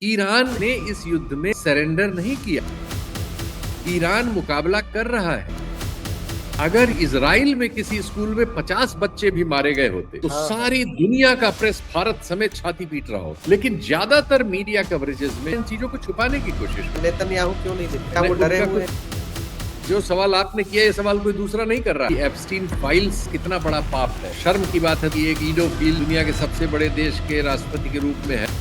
Iran ने इस युद्ध में सरेंडर नहीं किया। ईरान मुकाबला कर रहा है। अगर इजराइल में किसी स्कूल में 50 बच्चे भी मारे गए होते तो सारी दुनिया का प्रेस भारत समेत छाती पीट रहा होता। लेकिन ज्यादातर मीडिया कवरेजेस में इन चीजों को छुपाने की कोशिश। नेतन्याहू क्यों नहीं दिखता? वो डरे हुए हैं। जो सवाल आपने किया ये सवाल कोई दूसरा नहीं कर रहा। एप्स्टीन फाइल्स कितना बड़ा पाप है। शर्म की बात है कि एक ईडोफिल दुनिया के सबसे बड़े देश के राष्ट्रपति के रूप में है।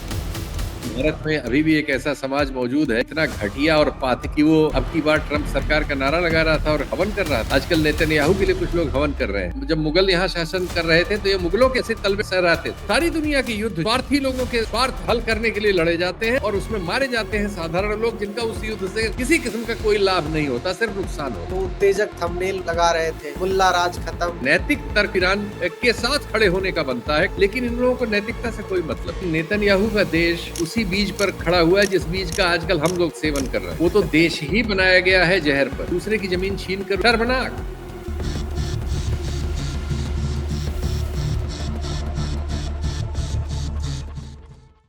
भारत में अभी भी एक ऐसा समाज मौजूद है इतना घटिया और पातकी कि वो अब की बार ट्रंप सरकार का नारा लगा रहा था और हवन कर रहा था। आजकल नेतन्याहू के लिए कुछ लोग हवन कर रहे हैं। जब मुगल यहाँ शासन कर रहे थे तो ये मुगलों के सिर तलवे सर आते थे। सारी दुनिया के युद्ध स्वार्थी लोगों के स्वार्थ हल करने के लिए लड़े जाते हैं और उसमें मारे जाते हैं साधारण लोग जिनका उस युद्ध से किसी किस्म का कोई लाभ नहीं होता, सिर्फ नुकसान होता। तो उत्तेजक थंबनेल लगा रहे थे, मुल्ला राज खत्म। नैतिक तर्क ईरान के साथ खड़े होने का बनता है, लेकिन इन लोगों को नैतिकता से कोई मतलब। नेतन्याहू का देश उसी बीज पर खड़ा हुआ है जिस बीज का आजकल हम लोग सेवन कर रहे हैं। वो तो देश ही बनाया गया है जहर पर, दूसरे की जमीन छीन कर। शर्मनाक।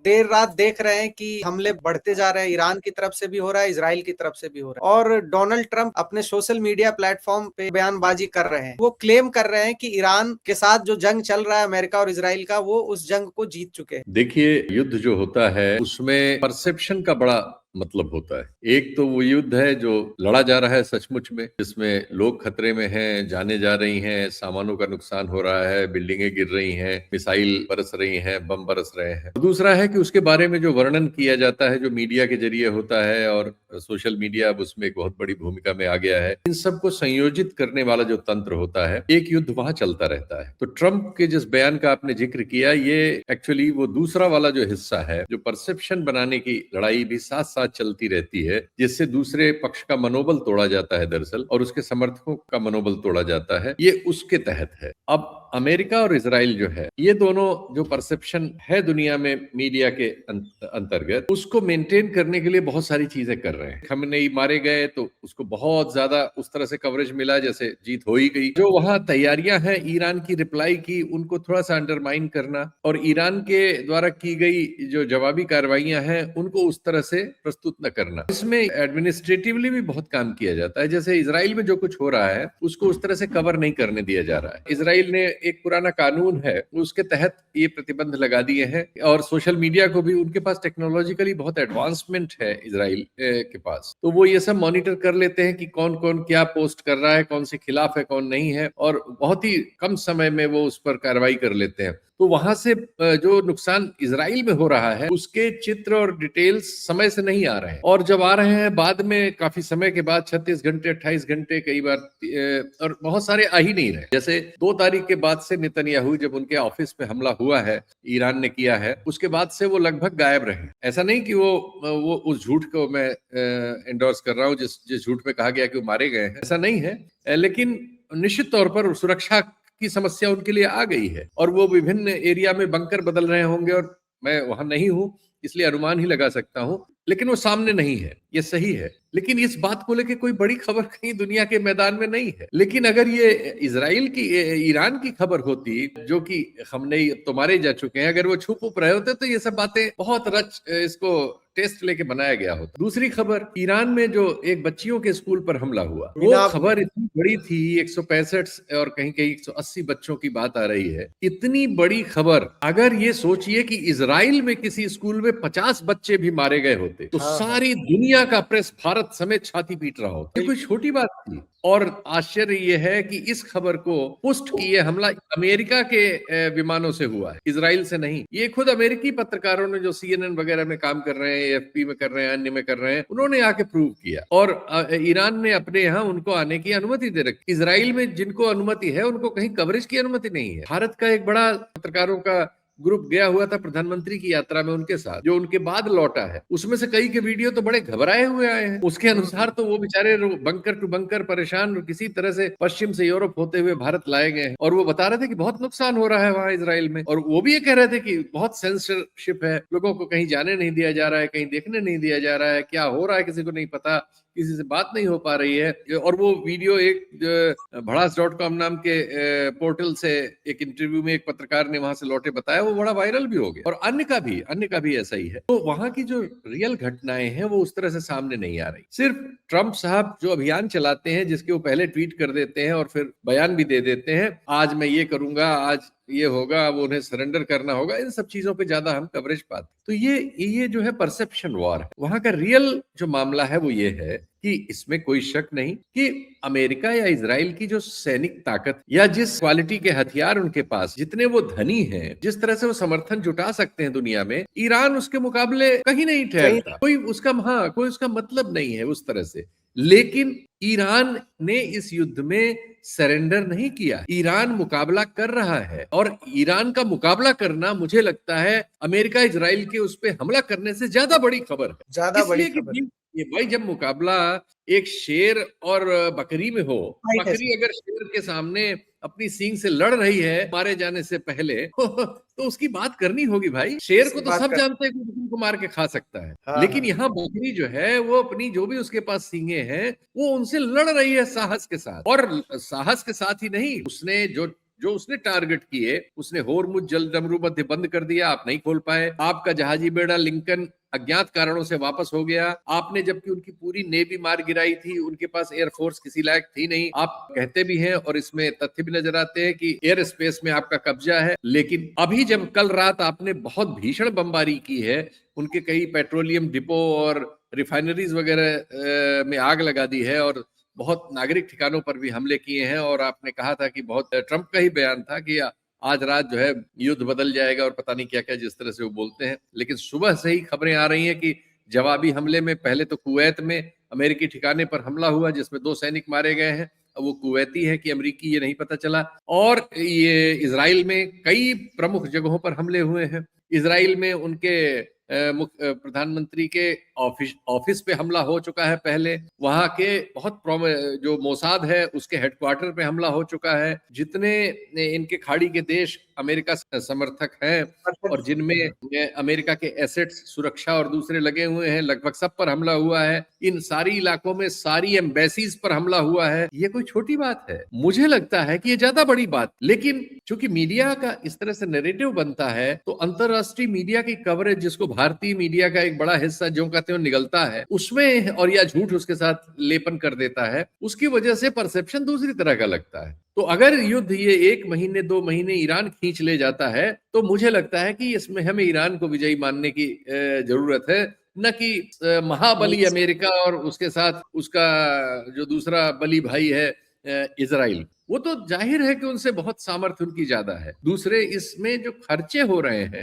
देर रात देख रहे हैं कि हमले बढ़ते जा रहे हैं। ईरान की तरफ से भी हो रहा है, इजराइल की तरफ से भी हो रहा है। और डोनाल्ड ट्रंप अपने सोशल मीडिया प्लेटफॉर्म पे बयानबाजी कर रहे हैं। वो क्लेम कर रहे हैं कि ईरान के साथ जो जंग चल रहा है अमेरिका और इजराइल का, वो उस जंग को जीत चुके हैं। देखिए, युद्ध जो होता है उसमें परसेप्शन का बड़ा मतलब होता है। एक तो वो युद्ध है जो लड़ा जा रहा है सचमुच में, जिसमें लोग खतरे में हैं, जाने जा रही हैं, सामानों का नुकसान हो रहा है, बिल्डिंगें गिर रही हैं, मिसाइल बरस रही हैं, बम बरस रहे हैं। दूसरा है कि उसके बारे में जो वर्णन किया जाता है, जो मीडिया के जरिए होता है, और सोशल मीडिया अब उसमें एक बहुत बड़ी भूमिका में आ गया है। इन सबको संयोजित करने वाला जो तंत्र होता है, एक युद्ध वहां चलता रहता है। तो ट्रंप के जिस बयान का आपने जिक्र किया, ये एक्चुअली वो दूसरा वाला जो हिस्सा है, जो परसेप्शन बनाने की लड़ाई भी साथ साथ चलती रहती है, जिससे दूसरे पक्ष का मनोबल तोड़ा जाता है दरअसल, और उसके समर्थकों का मनोबल तोड़ा जाता है। ये उसके तहत है। अब अमेरिका और इजराइल जो है, ये दोनों जो परसेप्शन है दुनिया में मीडिया के अंतर्गत, उसको मेंटेन करने के लिए बहुत सारी चीजें कर रहे हैं। खamenei मारे गए तो उसको बहुत ज्यादा उस तरह से कवरेज मिला जैसे जीत हो ही गई। जो वहां तैयारियां हैं ईरान की रिप्लाई की, उनको थोड़ा सा अंडरमाइन करना, और ईरान के द्वारा की गई जो जवाबी कार्रवाइयां हैं उनको उस तरह से प्रस्तुत न करना। इसमें एडमिनिस्ट्रेटिवली भी बहुत काम किया जाता है। जैसे इजराइल में जो कुछ हो रहा है उसको उस तरह से कवर नहीं करने दिया जा रहा है। इजराइल ने एक पुराना कानून है उसके तहत ये प्रतिबंध लगा दिए हैं, और सोशल मीडिया को भी, उनके पास टेक्नोलॉजिकली बहुत एडवांसमेंट है इजराइल के पास, तो वो ये सब मॉनिटर कर लेते हैं कि कौन कौन क्या पोस्ट कर रहा है, कौन से खिलाफ है, कौन नहीं है, और बहुत ही कम समय में वो उस पर कार्रवाई कर लेते हैं। तो वहां से जो नुकसान इजराइल में हो रहा है उसके चित्र और डिटेल्स समय से नहीं आ रहे हैं, और जब आ रहे हैं बाद में काफी समय के बाद, 36 घंटे 28 घंटे कई बार, और बहुत सारे आ ही नहीं रहे। जैसे 2 तारीख के बाद से नेतन्याहू जब उनके ऑफिस पे हमला हुआ है, ईरान ने किया है, उसके बाद से वो लगभग गायब रहे। ऐसा नहीं कि वो उस झूठ को मैं एंडोर्स कर रहा हूँ जिस झूठ में कहा गया कि वो मारे गए हैं, ऐसा नहीं है। लेकिन निश्चित तौर पर सुरक्षा की समस्या उनके लिए आ गई है, और वो विभिन्न एरिया में बंकर बदल रहे होंगे, और मैं वहां नहीं हूं इसलिए अनुमान ही लगा सकता हूं, लेकिन वो सामने नहीं है, ये सही है। लेकिन इस बात को लेकर कोई बड़ी खबर कहीं दुनिया के मैदान में नहीं है। लेकिन अगर ये इजराइल की, ईरान की खबर होती, जो कि खamenei तो मारे जा चुके हैं, अगर वो छुप उप रहे होते तो ये सब बातें बहुत रच इसको टेस्ट लेके बनाया गया होता। दूसरी खबर, ईरान में जो एक बच्चियों के स्कूल पर हमला हुआ, वो खबर इतनी बड़ी थी, 165 और कहीं कहीं 180 बच्चों की बात आ रही है। इतनी बड़ी खबर, अगर ये सोचिए कि इजराइल में किसी स्कूल में 50 बच्चे भी मारे गए होते तो सारी दुनिया का प्रेस भारत समेत छाती पीट रहा होता। ये कोई छोटी बात थी। और आश्चर्य यह है कि इस खबर को पुष्ट किए हमला अमेरिका के विमानों से हुआ है, इजराइल से नहीं। ये खुद अमेरिकी पत्रकारों ने, जो CNN वगैरह में काम कर रहे हैं, AFP में कर रहे हैं, अन्य में कर रहे हैं, उन्होंने आके प्रूव किया। और ईरान ने अपने यहाँ उनको आने की अनुमति दे रखी। इजराइल में जिनको अनुमति है उनको कहीं कवरेज की अनुमति नहीं है। भारत का एक बड़ा पत्रकारों का ग्रुप गया हुआ था प्रधानमंत्री की यात्रा में उनके साथ, जो उनके बाद लौटा है, उसमें से कई के वीडियो तो बड़े घबराए हुए आए हैं। उसके अनुसार तो वो बेचारे बंकर टू बंकर परेशान, किसी तरह से पश्चिम से यूरोप होते हुए भारत लाए गए हैं, और वो बता रहे थे कि बहुत नुकसान हो रहा है वहां इजराइल में। और वो भी ये कह रहे थे कि बहुत सेंसरशिप है, लोगों को कहीं जाने नहीं दिया जा रहा है, कहीं देखने नहीं दिया जा रहा है, क्या हो रहा है किसी को नहीं पता, किसी से बात नहीं हो पा रही है। और वो वीडियो एक भड़ास.com नाम के पोर्टल से एक इंटरव्यू में एक पत्रकार ने वहां से लौटे बताया, वो बड़ा वायरल भी हो गया। और अन्य का भी ऐसा ही है। तो वहां की जो रियल घटनाएं हैं वो उस तरह से सामने नहीं आ रही। सिर्फ ट्रंप साहब जो अभियान चलाते हैं, जिसके वो पहले ट्वीट कर देते हैं और फिर बयान भी दे देते हैं, आज मैं ये करूंगा, आज ये होगा, वो उन्हें सरेंडर करना होगा, इन सब चीजों पे ज्यादा हम कवरेज पाते। तो ये जो है परसेप्शन वॉर है। वहां का रियल जो मामला है वो ये है कि इसमें कोई शक नहीं कि अमेरिका या इजराइल की जो सैनिक ताकत या जिस क्वालिटी के हथियार उनके पास, जितने वो धनी हैं, जिस तरह से वो समर्थन जुटा सकते हैं दुनिया में, ईरान उसके मुकाबले कहीं नहीं ठहरता। कोई उसका मतलब नहीं है उस तरह से। लेकिन ईरान ने इस युद्ध में सरेंडर नहीं किया। ईरान मुकाबला कर रहा है, और ईरान का मुकाबला करना मुझे लगता है अमेरिका इजराइल के उस पे हमला करने से ज्यादा बड़ी खबर है। ज्यादा बड़ी इसलिए खबर है। कि ये भाई, जब मुकाबला एक शेर और बकरी में हो, बकरी अगर शेर के सामने अपनी सींग से लड़ रही है मारे जाने से पहले तो उसकी बात करनी होगी भाई। शेर को तो सब जानते हैं कि बकरी को मार के खा सकता है। हाँ, लेकिन यहाँ बकरी जो है वो अपनी जो भी उसके पास सींगे हैं वो उनसे लड़ रही है साहस के साथ। और साहस के साथ ही नहीं, उसने जो उसने टारगेट किए, उसने होर्मुज जल मध्य बंद कर दिया, आप नहीं खोल पाए। आपका जहाजी बेड़ा लिंकन अज्ञात कारणों से वापस हो गया। आपने जबकि उनकी पूरी नेवी मार गिराई थी, उनके पास एयरफोर्स किसी लायक थी नहीं। आप कहते भी हैं और इसमें तथ्य भी नजर आते हैं कि एयर स्पेस में आपका कब्जा है। लेकिन अभी जब कल रात आपने बहुत भीषण बमबारी की है, उनके कई पेट्रोलियम डिपो और रिफाइनरीज वगैरह में आग लगा दी है, और बहुत नागरिक ठिकानों पर भी हमले किए हैं। और आपने कहा था कि बहुत ट्रंप का ही बयान था कि आज रात जो है युद्ध बदल जाएगा और पता नहीं क्या क्या जिस तरह से वो बोलते हैं। लेकिन सुबह से ही खबरें आ रही हैं कि जवाबी हमले में पहले तो कुवैत में अमेरिकी ठिकाने पर हमला हुआ, जिसमें 2 सैनिक मारे गए हैं। अब वो कुवैती है कि अमेरिकी ये नहीं पता चला। और ये इजराइल में कई प्रमुख जगहों पर हमले हुए हैं। इजराइल में उनके प्रधानमंत्री के ऑफिस पे हमला हो चुका है पहले। वहां के बहुत जो मोसाद है उसके हेडक्वार्टर पे हमला हो चुका है। जितने इनके खाड़ी के देश अमेरिका समर्थक हैं और जिनमें अमेरिका के एसेट्स, सुरक्षा और दूसरे लगे हुए हैं, लगभग सब पर हमला हुआ है। इन सारी इलाकों में सारी एम्बेसीज पर हमला हुआ है। ये कोई छोटी बात है? मुझे लगता है कि ये ज्यादा बड़ी बात। लेकिन चूंकि मीडिया का इस तरह से नैरेटिव बनता है, तो अंतरराष्ट्रीय मीडिया की कवरेज, जिसको भारतीय मीडिया का एक बड़ा हिस्सा जो कहते हो निगलता है उसमें, और या झूठ उसके साथ लेपन कर देता है, उसकी वजह से परसेप्शन दूसरी तरह का लगता है। तो अगर युद्ध ये 1 महीने 2 महीने ईरान खींच ले जाता है, तो मुझे लगता है कि इसमें हमें ईरान को विजयी मानने की जरूरत है, न कि महाबली अमेरिका और उसके साथ उसका जो दूसरा बली भाई है इजराइल। वो तो जाहिर है कि उनसे बहुत सामर्थ्य उनकी ज्यादा है। दूसरे, इसमें जो खर्चे हो रहे हैं,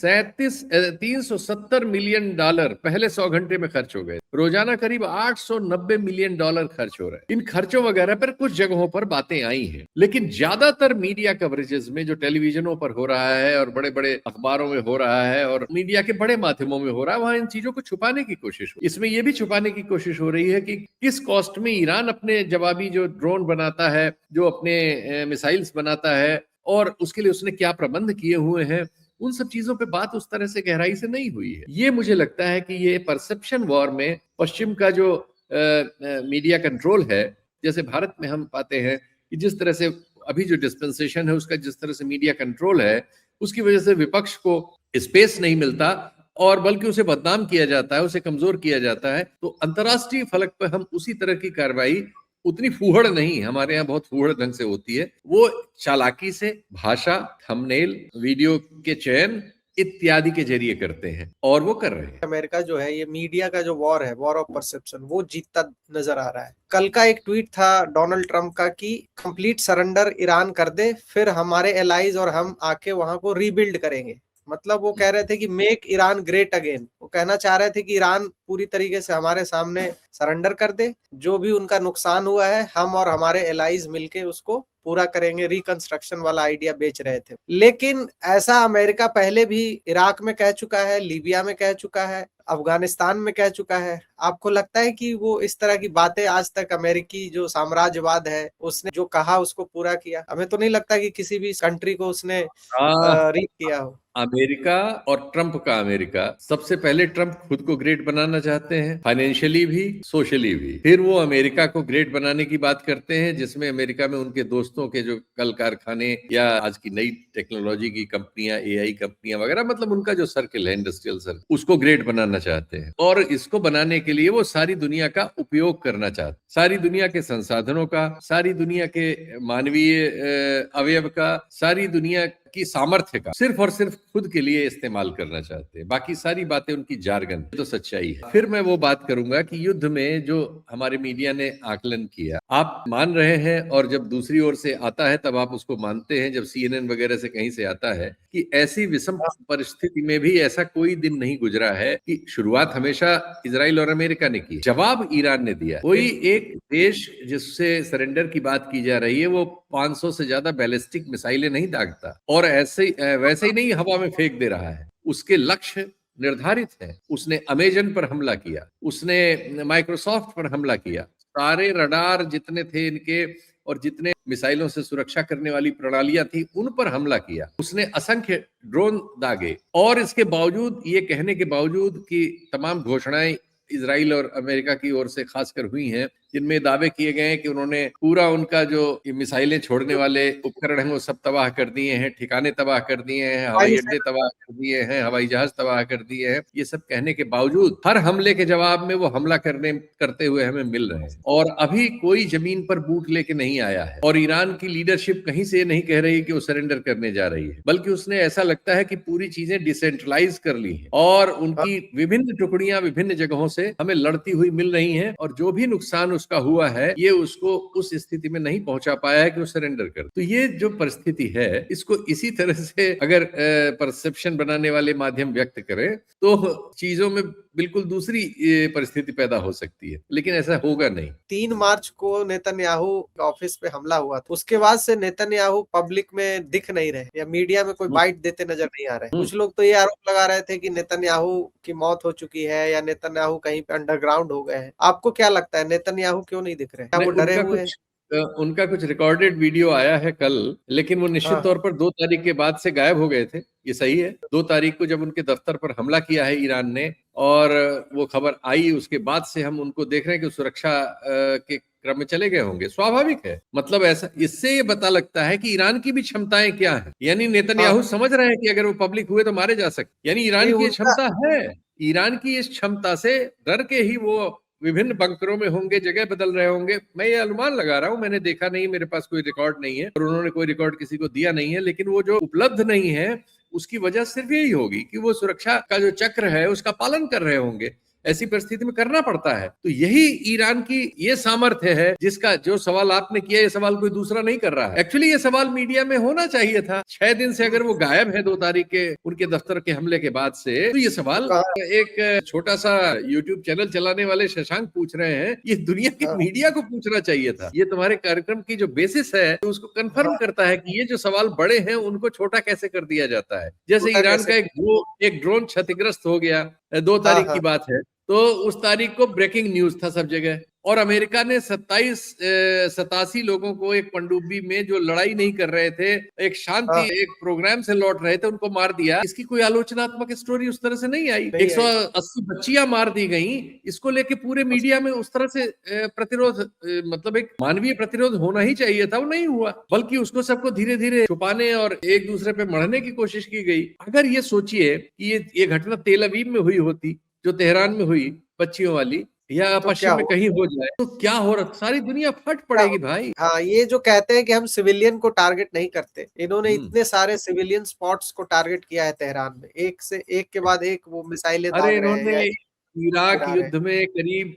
370 मिलियन डॉलर पहले 100 घंटे में खर्च हो गए। रोजाना करीब 890 मिलियन डॉलर खर्च हो रहे हैं। इन खर्चों वगैरह पर कुछ जगहों पर बातें आई हैं, लेकिन ज्यादातर मीडिया कवरेजेस में जो टेलीविजनों पर हो रहा है और बड़े बड़े अखबारों में हो रहा है और मीडिया के बड़े माध्यमों में हो रहा है, वहां इन चीजों को छुपाने की कोशिश हो। इसमें यह भी छुपाने की कोशिश हो रही है कि किस कॉस्ट में ईरान अपने जवाबी जो ड्रोन बनाता है, जो अपने मिसाइल्स बनाता है, और उसके लिए उसने क्या प्रबंध किए हुए हैं, उन सब चीजों पे बात उस तरह से गहराई से नहीं हुई है। ये मुझे लगता है कि ये परसेप्शन वॉर में पश्चिम का जो मीडिया कंट्रोल है, जैसे भारत में हम पाते हैं कि जिस तरह से अभी जो डिस्पेंसेशन है उसका जिस तरह से मीडिया कंट्रोल है, उसकी वजह से विपक्ष को स्पेस नहीं मिलता और बल्कि उसे बदनाम किया जाता है, उसे कमजोर किया जाता है। तो अंतर्राष्ट्रीय फलक पर हम उसी तरह की कार्रवाई उतनी फूहड़ नहीं, हमारे यहाँ बहुत फूहड़ ढंग से होती है, वो चालाकी से भाषा, थंबनेल, वीडियो के चयन इत्यादि के जरिए करते हैं, और वो कर रहे हैं। अमेरिका जो है, ये मीडिया का जो वॉर है, वॉर ऑफ परसेप्शन, वो जीतता नजर आ रहा है। कल का एक ट्वीट था डोनाल्ड ट्रंप का कि कंप्लीट सरेंडर ईरान कर दे, फिर हमारे एलाइज और हम आके वहां को रीबिल्ड करेंगे। मतलब वो कह रहे थे कि मेक ईरान ग्रेट अगेन। वो कहना चाह रहे थे कि ईरान पूरी तरीके से हमारे सामने सरेंडर कर दे, जो भी उनका नुकसान हुआ है हम और हमारे एलाइज मिलके उसको पूरा करेंगे। रिकंस्ट्रक्शन वाला आइडिया बेच रहे थे। लेकिन ऐसा अमेरिका पहले भी इराक में कह चुका है, लीबिया में कह चुका है, अफगानिस्तान में कह चुका है। आपको लगता है कि वो इस तरह की बातें आज तक अमेरिकी जो साम्राज्यवाद है उसने जो कहा उसको पूरा किया? हमें तो नहीं लगता कि किसी भी कंट्री को उसने रीड किया हो। अमेरिका और ट्रंप का अमेरिका, सबसे पहले ट्रंप खुद को ग्रेट बनाना चाहते हैं, फाइनेंशियली भी, सोशली भी। फिर वो अमेरिका को ग्रेट बनाने की बात करते हैं, जिसमें अमेरिका में उनके दोस्तों के जो कल कारखाने या आज की नई टेक्नोलॉजी की कंपनियां, एआई कंपनियां वगैरह, मतलब उनका जो सर्किल है, इंडस्ट्रियल सर्किल, उसको ग्रेट बनाना चाहते हैं। और इसको बनाने के लिए वो सारी दुनिया का उपयोग करना चाहते हैं, सारी दुनिया के संसाधनों का, सारी दुनिया के मानवीय अवयव का, सारी दुनिया की सामर्थ्य का सिर्फ और सिर्फ खुद के लिए इस्तेमाल करना चाहते हैं। बाकी सारी बातें उनकी जार्गन, तो सच्चाई है। फिर मैं वो बात करूंगा कि युद्ध में जो हमारे मीडिया ने आकलन किया, आप मान रहे हैं, और जब दूसरी ओर से आता है तब आप उसको मानते हैं, जब सीएनएन वगैरह से कहीं से आता है, कि ऐसी विषम परिस्थिति में भी ऐसा कोई दिन नहीं गुजरा है कि शुरुआत हमेशा इजराइल और अमेरिका ने की, जवाब ईरान ने दिया। कोई एक देश जिससे सरेंडर की बात की जा रही है वो 500 से ज्यादा बैलिस्टिक मिसाइलें नहीं दागता, और ऐसे वैसे ही नहीं हवा में फेंक दे रहा है, उसके लक्ष्य निर्धारित है। उसने अमेजन पर हमला किया, उसने माइक्रोसॉफ्ट पर हमला किया, सारे रडार जितने थे इनके और जितने मिसाइलों से सुरक्षा करने वाली प्रणालियां थी उन पर हमला किया। उसने असंख्य ड्रोन दागे, और इसके बावजूद, ये कहने के बावजूद कि तमाम घोषणाएं इजराइल और अमेरिका की ओर से खासकर हुई हैं, जिनमें दावे किए गए हैं कि उन्होंने पूरा उनका जो मिसाइलें छोड़ने वाले उपकरण हैं वो सब तबाह कर दिए हैं, ठिकाने तबाह कर दिए हैं, हवाई अड्डे तबाह कर दिए हैं, हवाई जहाज तबाह कर दिए हैं, ये सब कहने के बावजूद हर हमले के जवाब में वो हमला करते हुए हमें मिल रहे हैं। और अभी कोई जमीन पर बूट लेके नहीं आया है, और ईरान की लीडरशिप कहीं से नहीं कह रही कि वो सरेंडर करने जा रही है, बल्कि उसने ऐसा लगता है कि पूरी चीजें डिसेंट्रलाइज कर ली है, और उनकी विभिन्न टुकड़ियां विभिन्न जगहों से हमें लड़ती हुई मिल रही हैं, और जो भी नुकसान उसका हुआ है ये उसको उस स्थिति में नहीं पहुंचा पाया है कि वो सरेंडर कर। तो ये जो परिस्थिति है, इसको इसी तरह से अगर परसेप्शन बनाने वाले माध्यम व्यक्त करें तो चीजों में बिल्कुल दूसरी परिस्थिति पैदा हो सकती है, लेकिन ऐसा होगा नहीं। 3 मार्च को नेतन्याहू ऑफिस पे हमला हुआ था, उसके बाद से नेतन्याहू पब्लिक में दिख नहीं रहे या मीडिया में कोई बाइट देते नजर नहीं आ रहे। कुछ लोग तो ये आरोप लगा रहे थे कि नेतन्याहू की मौत हो चुकी है या नेतन्याहू कहीं पे अंडरग्राउंड हो गए हैं। आपको क्या लगता है, नेतन्याहू क्यों नहीं दिख रहे? क्या वो डरे हुए हैं? उनका कुछ रिकॉर्डेड वीडियो आया है कल, लेकिन वो निश्चित तौर पर 2 तारीख के बाद से गायब हो गए थे। ये सही है, 2 तारीख को जब उनके दफ्तर पर हमला किया है ईरान ने, और वो खबर आई, उसके बाद से हम उनको देख रहे हैं कि सुरक्षा के क्रम में चले गए होंगे। स्वाभाविक है, मतलब ऐसा, इससे ये पता लगता है कि ईरान की भी क्षमताएं क्या है। यानी नेतन्याहू समझ रहे हैं कि अगर वो पब्लिक हुए तो मारे जा सकते, यानी ईरान की क्षमता है। ईरान की इस क्षमता से डर के ही वो विभिन्न बंकरों में होंगे, जगह बदल रहे होंगे। मैं ये अनुमान लगा रहा हूं, मैंने देखा नहीं, मेरे पास कोई रिकॉर्ड नहीं है और उन्होंने कोई रिकॉर्ड किसी को दिया नहीं है, लेकिन वो जो उपलब्ध नहीं है उसकी वजह सिर्फ यही होगी कि वो सुरक्षा का जो चक्र है उसका पालन कर रहे होंगे। ऐसी परिस्थिति में करना पड़ता है। तो यही ईरान की ये सामर्थ्य है, जिसका जो सवाल आपने किया, ये सवाल कोई दूसरा नहीं कर रहा है। एक्चुअली ये सवाल मीडिया में होना चाहिए था। 6 दिन से अगर वो गायब है 2 तारीख के उनके दफ्तर के हमले के बाद से, तो ये सवाल एक छोटा सा यूट्यूब चैनल चलाने वाले शशांक पूछ रहे हैं, ये दुनिया की मीडिया को पूछना चाहिए था। ये तुम्हारे कार्यक्रम की जो बेसिस है तो उसको कंफर्म करता है कि ये जो सवाल बड़े हैं उनको छोटा कैसे कर दिया जाता है। जैसे ईरान का एक ड्रोन क्षतिग्रस्त हो गया, 2 तारीख की बात है, तो उस तारीख को ब्रेकिंग न्यूज था सब जगह, और अमेरिका ने 87 लोगों को एक पनडुब्बी में जो लड़ाई नहीं कर रहे थे, एक शांति एक प्रोग्राम से लौट रहे थे, उनको मार दिया। इसकी कोई आलोचनात्मक स्टोरी उस तरह से नहीं आई। 180 बच्चियां मार दी गई, इसको लेके पूरे मीडिया में उस तरह से प्रतिरोध, मतलब एक मानवीय प्रतिरोध होना ही चाहिए था, वो नहीं हुआ, बल्कि उसको सबको धीरे धीरे छुपाने और एक दूसरे पे मढ़ने की कोशिश की गई। अगर ये सोचिए कि ये घटना तेल अवीव में हुई होती, जो तेहरान में हुई बच्चियों वाली, या तो पश्चिम में कहीं हो जाए, तो क्या हो रहा, सारी दुनिया फट पड़ेगी भाई। हाँ, ये जो कहते हैं कि हम सिविलियन को टारगेट नहीं करते, इन्होंने इतने सारे सिविलियन स्पॉट्स को टारगेट किया है तेहरान में, एक से एक के बाद एक वो मिसाइलें दाग रहे हैं। इन्होंने इराक युद्ध में करीब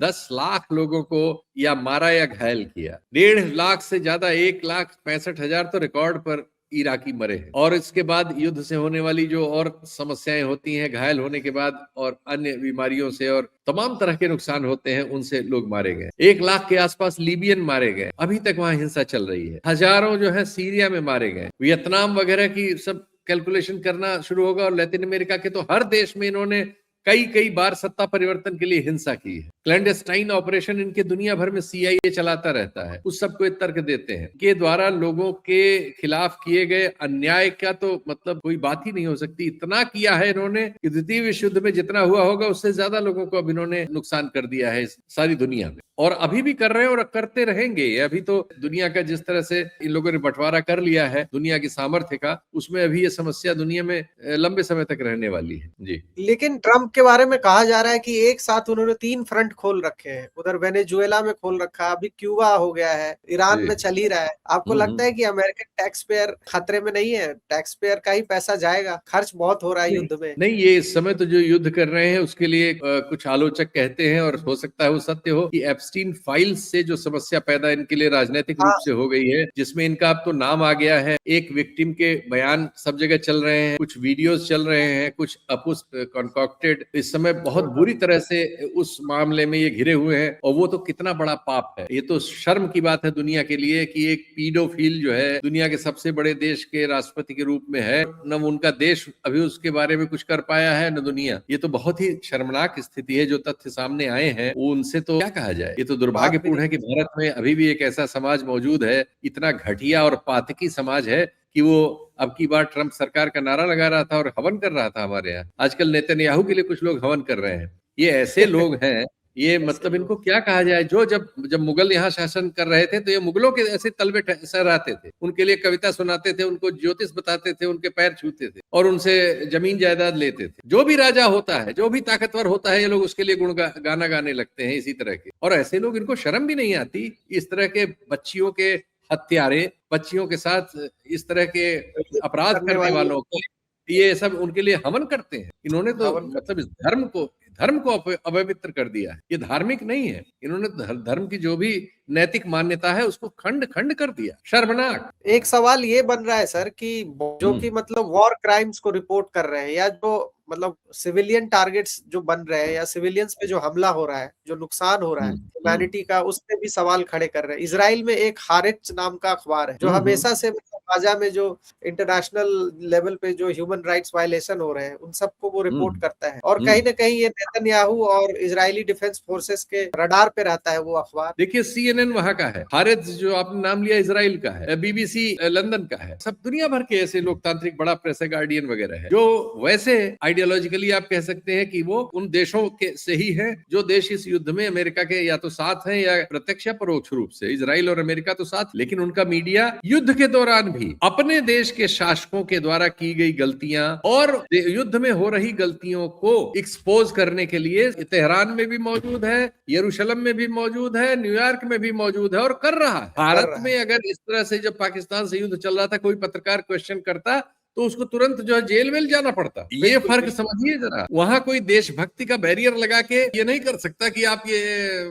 10 लाख लोगों को या मारा या घायल किया। 1.5 लाख से ज्यादा, 1,65,000 तो रिकॉर्ड पर इराकी मरे हैं। और इसके बाद युद्ध से होने वाली जो और समस्याएं होती हैं, घायल होने के बाद और अन्य बीमारियों से और तमाम तरह के नुकसान होते हैं, उनसे लोग मारे गए। 1 लाख के आसपास लीबियन मारे गए, अभी तक वहां हिंसा चल रही है। हजारों जो है सीरिया में मारे गए। वियतनाम वगैरह की सब कैलकुलेशन करना शुरू होगा, और लैटिन अमेरिका के तो हर देश में इन्होंने कई कई बार सत्ता परिवर्तन के लिए हिंसा की है। क्लैंडस्टाइन ऑपरेशन इनके दुनिया भर में CIA चलाता रहता है, उस सबको तर्क देते हैं के द्वारा लोगों के खिलाफ किए गए अन्याय का तो मतलब कोई बात ही नहीं हो सकती। इतना किया है इन्होंने कि द्वितीय विश्व युद्ध में जितना हुआ होगा उससे ज्यादा लोगों को अब इन्होंने नुकसान कर दिया है इस सारी दुनिया में, और अभी भी कर रहे हैं और करते रहेंगे। अभी तो दुनिया का जिस तरह से इन लोगों ने बंटवारा कर लिया है दुनिया की सामर्थ्य का, उसमें अभी ये समस्या दुनिया में लंबे समय तक रहने वाली है। जी। लेकिन ट्रम्प के बारे में कहा जा रहा है कि एक साथ उन्होंने 3 फ्रंट खोल रखे हैं, उधर वेनेजुएला में खोल रखा, अभी क्यूबा हो गया है, ईरान में चल ही रहा है। आपको लगता है कि अमेरिकन टैक्स पेयर खतरे में नहीं है? टैक्स पेयर का ही पैसा जाएगा, खर्च बहुत हो रहा है युद्ध में। नहीं, ये इस समय तो जो युद्ध कर रहे हैं उसके लिए कुछ आलोचक कहते हैं, और हो सकता है वो सत्य हो, कि एप्स्टीन फाइल्स से जो समस्या पैदा इनके लिए राजनीतिक रूप से हो गई है, जिसमें इनका अब तो नाम आ गया है, एक विक्टिम के बयान सब जगह चल रहे हैं, कुछ वीडियोस चल रहे हैं, कुछ कॉन्कॉक्टेड, इस समय बहुत बुरी तरह से उस मामले में ये घिरे हुए हैं। और वो तो कितना बड़ा पाप है, ये तो शर्म की बात है दुनिया के लिए कि एक पीडोफिल जो है दुनिया के सबसे बड़े देश के राष्ट्रपति के रूप में है, न उनका देश अभी उसके बारे में कुछ कर पाया है न दुनिया। ये तो बहुत ही शर्मनाक स्थिति है। जो तथ्य सामने आए हैं वो उनसे तो क्या कहा जाए। ये तो दुर्भाग्यपूर्ण है कि भारत में अभी भी एक ऐसा समाज मौजूद है, इतना घटिया और पातकी समाज है कि वो अब की बार ट्रंप सरकार का नारा लगा रहा था और हवन कर रहा था हमारे यहाँ। आजकल नेतन्याहू के लिए कुछ लोग हवन कर रहे हैं। ये ऐसे लोग हैं, ये मतलब इनको क्या कहा जाए, जो जब मुगल यहाँ शासन कर रहे थे तो ये मुगलों के ऐसे तलबे सहराते थे, उनके लिए कविता सुनाते थे, उनको ज्योतिष बताते थे, उनके पैर छूते थे और उनसे जमीन जायदाद लेते थे। जो भी राजा होता है, जो भी ताकतवर होता है, ये लोग उसके लिए गाना गाने लगते हैं इसी तरह के। और ऐसे लोग, इनको शर्म भी नहीं आती इस तरह के बच्चियों के हत्यारे, बच्चियों के साथ इस तरह के अपराध करने वालों को ये सब उनके लिए हवन करते हैं। इन्होंने तो मतलब इस धर्म को अपवित्र कर दिया है। ये धार्मिक नहीं है। इन्होंने धर्म की जो भी नैतिक मान्यता है उसको खंड खंड कर दिया। शर्मनाक। एक सवाल ये बन रहा है सर कि जो कि मतलब वॉर क्राइम्स को रिपोर्ट कर रहे हैं, या जो मतलब सिविलियन टारगेट्स जो बन रहे हैं, या सिविलियंस पे जो हमला हो रहा है, जो नुकसान हो रहा है ह्यूमैनिटी का, उस पे भी सवाल खड़े कर रहे हैं। इजराइल में एक हारेट्स नाम का अखबार है जो हमेशा से गाजा में जो इंटरनेशनल लेवल पे जो ह्यूमन राइट्स वायलेशन हो रहे हैं उन सबको वो रिपोर्ट करता है, और कहीं ना कहीं ये नेतन्याहू और इजरायली डिफेंस फोर्सेस के रडार पे रहता है वो अखबार। देखिए, CNN वहां का है, हारेट्स जो आपने नाम लिया इजराइल का है, BBC लंदन का है, सब दुनिया भर के ऐसे लोकतांत्रिक बड़ा प्रेस है, गार्डियन वगैरह है, जो वैसे आइडियोलॉजिकली आप कह सकते हैं कि वो उन देशों के से ही है जो देश इस युद्ध में अमेरिका के या तो साथ हैं या प्रत्यक्ष या परोक्ष रूप से। इजराइल और अमेरिका तो साथ, लेकिन उनका मीडिया युद्ध के दौरान भी अपने देश के शासकों के द्वारा की गई गलतियां और युद्ध में हो रही गलतियों को एक्सपोज करने के लिए तेहरान में भी मौजूद है, यरूशलेम में भी मौजूद है, न्यूयॉर्क में भी मौजूद है और कर रहा है। भारत में अगर इस तरह से जब पाकिस्तान से युद्ध चल रहा था कोई पत्रकार क्वेश्चन करता तो उसको तुरंत जो है जेल वेल जाना पड़ता। ये फर्क समझिए जरा। वहां कोई देशभक्ति का बैरियर लगा के ये नहीं कर सकता कि आप ये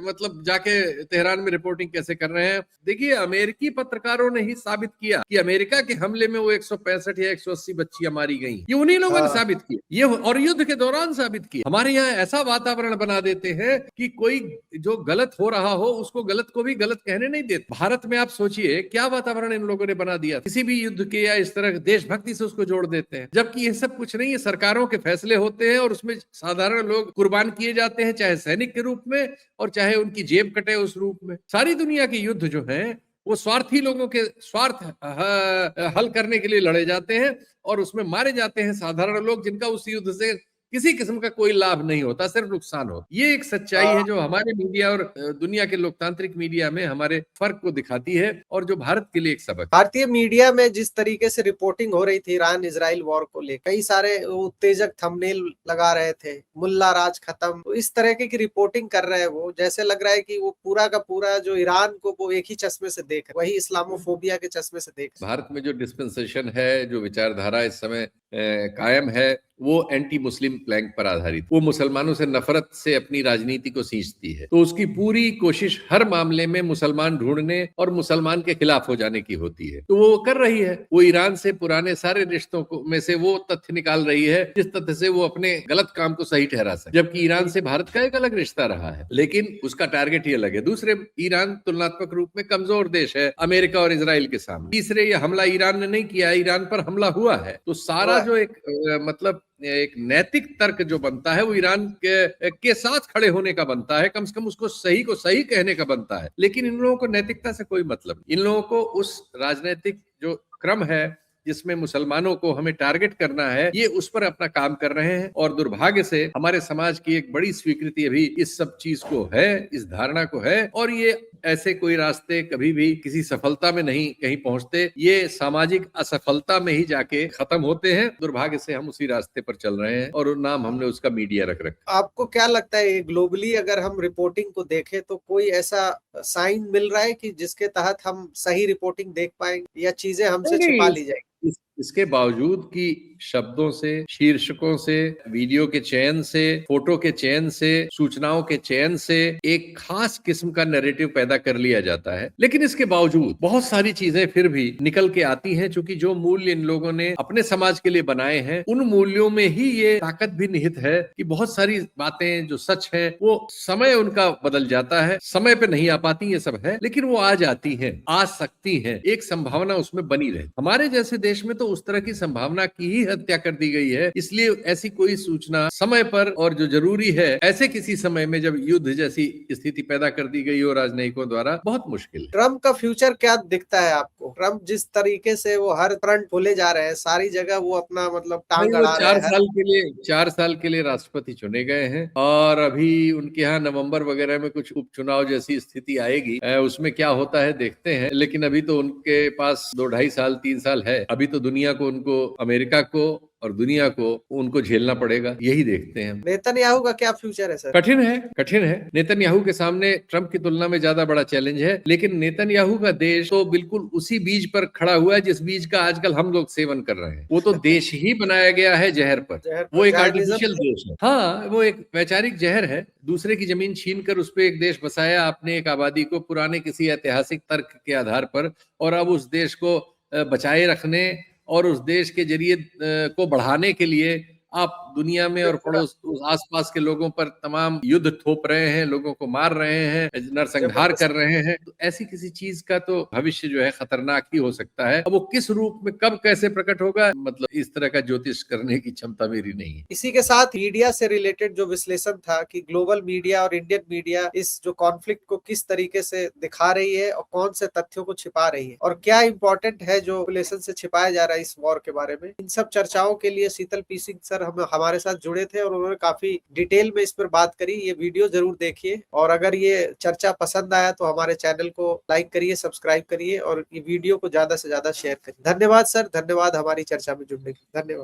मतलब जाके तेहरान में रिपोर्टिंग कैसे कर रहे हैं। देखिए, अमेरिकी पत्रकारों ने ही साबित किया कि अमेरिका के हमले में वो 165 या 180 बच्चियां मारी गई, ये उन्हीं लोगों ने साबित किया, ये और युद्ध के दौरान साबित किया। हमारे यहाँ ऐसा वातावरण बना देते हैं कि कोई जो गलत हो रहा हो उसको गलत को भी गलत कहने नहीं देते। भारत में आप सोचिए क्या वातावरण इन लोगों ने बना दिया, किसी भी युद्ध के या इस तरह देशभक्ति से को जोड़ देते हैं, जबकि ये सब कुछ नहीं है। सरकारों के फैसले होते हैं और उसमें साधारण लोग कुर्बान किए जाते हैं, चाहे सैनिक के रूप में और चाहे उनकी जेब कटे उस रूप में। सारी दुनिया के युद्ध जो हैं वो स्वार्थी लोगों के स्वार्थ हल करने के लिए लड़े जाते हैं और उसमें मारे जाते हैं साधारण लोग, जिनका उस युद्ध से किसी किस्म का कोई लाभ नहीं होता, सिर्फ नुकसान होता। ये एक सच्चाई है जो हमारे मीडिया और दुनिया के लोकतांत्रिक मीडिया में हमारे फर्क को दिखाती है और जो भारत के लिए एक सबक। भारतीय मीडिया में जिस तरीके से रिपोर्टिंग हो रही थी ईरान इजराइल वॉर को लेकर, कई सारे उत्तेजक थंबनेल लगा रहे थे, मुल्ला राज खत्म, तो इस तरह की रिपोर्टिंग कर रहे हैं वो, जैसे लग रहा है कि वो पूरा का पूरा जो ईरान को वो एक ही चश्मे से देख रहे, वही इस्लामोफोबिया के चश्मे से देख। भारत में जो डिस्पेंसेशन है, जो विचारधारा इस समय कायम है, वो एंटी मुस्लिम प्लैंक पर आधारित, वो मुसलमानों से नफरत से अपनी राजनीति को सींचती है। तो उसकी पूरी कोशिश हर मामले में मुसलमान ढूंढने और मुसलमान के खिलाफ हो जाने की होती है। तो वो कर रही है, वो ईरान से पुराने सारे रिश्तों को में से वो तथ्य निकाल रही है जिस तथ्य से वो अपने गलत काम को सही ठहरा सके, जबकि ईरान से भारत का एक अलग रिश्ता रहा है, लेकिन उसका टारगेट ही अलग है। दूसरे, ईरान तुलनात्मक रूप में कमजोर देश है अमेरिका और इजराइल के सामने। तीसरे, ये हमला ईरान ने नहीं किया, ईरान पर हमला हुआ है। तो सारा जो एक मतलब एक नैतिक तर्क जो बनता है वो ईरान के साथ खड़े होने का बनता है, कम से कम उसको सही कहने का बनता है। लेकिन इन लोगों को नैतिकता से कोई मतलब नहीं। इन लोगों को उस राजनीतिक जो क्रम है जिसमें मुसलमानों को हमें टारगेट करना है, ये उस पर अपना काम कर रहे हैं। और दुर्भाग्य से हमारे समाज की एक बड़ी स्वीकृति अभी इस सब चीज को है, इस धारणा को है, और ये ऐसे कोई रास्ते कभी भी किसी सफलता में नहीं कहीं पहुंचते, ये सामाजिक असफलता में ही जाके खत्म होते हैं। दुर्भाग्य से हम उसी रास्ते पर चल रहे हैं और नाम हमने उसका मीडिया रख रखा। आपको क्या लगता है ग्लोबली अगर हम रिपोर्टिंग को देखें तो कोई ऐसा साइन मिल रहा है कि जिसके तहत हम सही रिपोर्टिंग देख पाएंगे, या चीजें हमसे छिपा ली जाएंगी? इसके बावजूद कि शब्दों से, शीर्षकों से, वीडियो के चयन से, फोटो के चयन से, सूचनाओं के चयन से एक खास किस्म का नैरेटिव पैदा कर लिया जाता है, लेकिन इसके बावजूद बहुत सारी चीजें फिर भी निकल के आती हैं, क्योंकि जो मूल्य इन लोगों ने अपने समाज के लिए बनाए हैं, उन मूल्यों में ही ये ताकत भी निहित है कि बहुत सारी बातें जो सच है वो समय उनका बदल जाता है, समय पे नहीं आ पाती ये सब है, लेकिन वो आ जाती हैं, आ सकती हैं, एक संभावना उसमें बनी रहे। हमारे जैसे देश में तो उस तरह की संभावना की ही हत्या कर दी गई है, इसलिए ऐसी कोई सूचना समय पर और जो जरूरी है ऐसे किसी समय में जब युद्ध जैसी स्थिति पैदा कर दी गई हो राजनयिकों द्वारा, बहुत मुश्किल है। ट्रम्प का फ्यूचर क्या दिखता है आपको? ट्रम्प जिस तरीके से वो हर फ्रंट खोले जा रहे हैं, सारी जगह वो अपना मतलब टांग वो अड़ा रहे हैं। 4 साल के लिए राष्ट्रपति चुने गए हैं, और अभी उनके यहाँ नवंबर वगैरह में कुछ उपचुनाव जैसी स्थिति आएगी, उसमें क्या होता है देखते हैं। लेकिन अभी तो उनके पास 2-2.5 साल 3 साल है, अभी तो दुनिया को, उनको, अमेरिका को और दुनिया को उनको झेलना पड़ेगा, यही देखते हैं। नेतन्याहू का क्या फ्यूचर है सर? कठिन है। नेतन्याहू के सामने ट्रंप की तुलना में ज्यादा बड़ा चैलेंज है, लेकिन नेतन्याहू का देश तो बिल्कुल उसी बीज पर खड़ा हुआ है जिस बीज का आजकल हम लोग सेवन कर रहे हैं। वो तो देश ही बनाया गया है जहर पर, वो एक आर्टिफिशियल देश है। हाँ, वो एक वैचारिक जहर है। दूसरे की जमीन छीन कर उस पर एक देश बसाया आपने, एक आबादी को, पुराने किसी ऐतिहासिक तर्क के आधार पर, और अब उस देश को बचाए रखने और उस देश के जरिए को बढ़ाने के लिए आप दुनिया में और पड़ोस आसपास के लोगों पर तमाम युद्ध थोप रहे हैं, लोगों को मार रहे हैं, नरसंहार कर रहे हैं। तो ऐसी किसी चीज का तो भविष्य जो है खतरनाक ही हो सकता है। अब वो किस रूप में कब कैसे प्रकट होगा, मतलब इस तरह का ज्योतिष करने की क्षमता मेरी नहीं है। इसी के साथ मीडिया से रिलेटेड जो विश्लेषण था कि ग्लोबल मीडिया और इंडियन मीडिया इस जो कॉन्फ्लिक्ट को किस तरीके से दिखा रही है और कौन से तथ्यों को छिपा रही है, और क्या इंपॉर्टेंट है जो पॉपुलेशन से छिपाया जा रहा है इस वॉर के बारे में, इन सब चर्चाओं के लिए शीतल पी सिंह सर हमारे साथ जुड़े थे और उन्होंने काफी डिटेल में इस पर बात करी। ये वीडियो जरूर देखिए, और अगर ये चर्चा पसंद आया तो हमारे चैनल को लाइक करिए, सब्सक्राइब करिए, और ये वीडियो को ज्यादा से ज्यादा शेयर करिए। धन्यवाद सर, धन्यवाद हमारी चर्चा में जुड़ने के लिए। धन्यवाद।